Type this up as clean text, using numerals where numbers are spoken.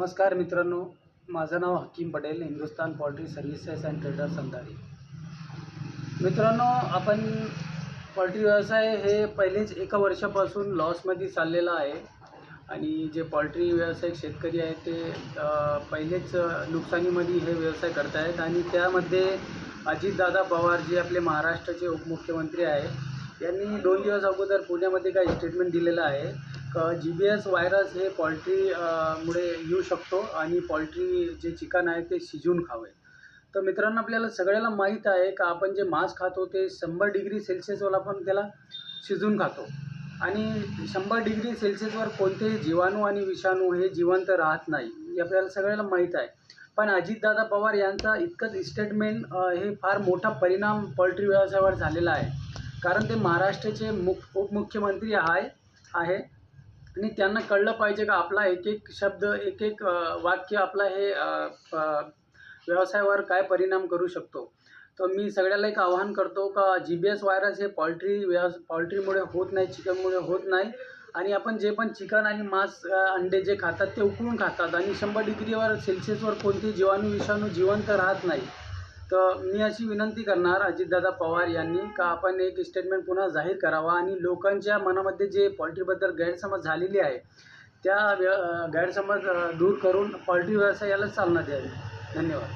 नमस्कार मित्रांनो, माझं नाव Hakim Patel, Hindustan poultry services and traders अंधारी. मित्रांनो, आपण पोल्ट्री व्यवसाय हे पहिलेच एका वर्षापासून लॉसमध्ये चाललेला आहे आणि जे पोल्ट्री व्यावसायिक शेतकरी आहेत ते पहिलेच नुकसानीमध्ये हे व्यवसाय करत आहेत आणि त्यामध्ये अजितदादा पवार जे आपले महाराष्ट्राचे उपमुख्यमंत्री आहे, यांनी 2 दिवस अगोदर पुण्यामध्ये काही स्टेटमेंट दिलेलं आहे GBS व्हायरस हे पोल्ट्री मुळे येऊ शकतो आणि पोल्ट्री जे चिकन आहे ते शिजवून खावे. तर मित्रांनो, आपल्याला सगळ्याला माहीत आहे का आपण जे मांस खातो ते 100 डिग्री सेल्सिअसवर आपण त्याला शिजवून खातो आणि 100 डिग्री सेल्सिअसवर कोणतेही जीवाणू आणि विषाणू हे जिवंत राहत नाही, हे आपल्याला सगळ्याला माहीत आहे. पण अजितदादा पवार यांचा इतकंच स्टेटमेंट हे फार मोठा परिणाम पोल्ट्री व्यवसायावर झालेला आहे, कारण ते महाराष्ट्राचे उपमुख्यमंत्री आहे आणि त्यांना कळलं पाहिजे का आपला एक एक शब्द एक एक वाक्य आपला हे व्यवसायावर काय परिणाम करू शकतो. तर मी सगळ्याला एक आवाहन करतो का GBS व्हायरस हे पोल्ट्रीमुळे होत नाही, चिकनमुळे होत नाही आणि आपण जे पण चिकन आणि मांस अंडे जे खातात ते उकळून खातात आणि 100 डिग्रीवर सेल्सिअसवर कोणतेही जीवाणू विषाणू जिवंत राहत नाही. तर मी अशी विनंती करणार अजितदादा पवार यांनी का आपण एक स्टेटमेंट पुन्हा जाहीर करावा आणि लोकांच्या मनामध्ये जे पोल्ट्रीबद्दल गैरसमज झालेली आहे त्या गैरसमज दूर करून पोल्ट्री व्यवसायाला चालना द्यावी. धन्यवाद.